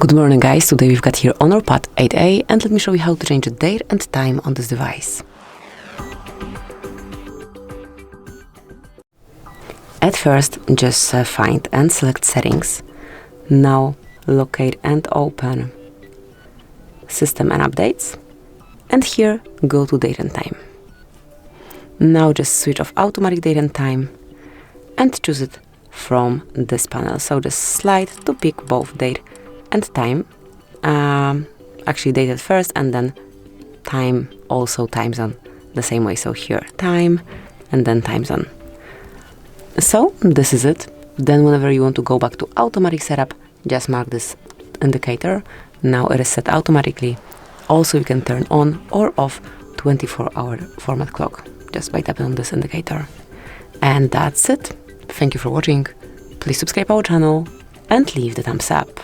Good morning guys, today we've got here HONOR Pad X8a and let me show you how to change the date and time on this device. At first, just find and select settings. Now locate and open system and updates, and here go to date and time. Now just switch off automatic date and time and choose it from this panel. So just slide to pick both date and time, actually date at first and then time, also time zone the same way. So here time and then time zone. So this is it. Then whenever you want to go back to automatic setup, just mark this indicator. Now it is set automatically. Also you can turn on or off 24-hour format clock just by tapping on this indicator. And that's it. Thank you for watching. Please subscribe our channel and leave the thumbs up.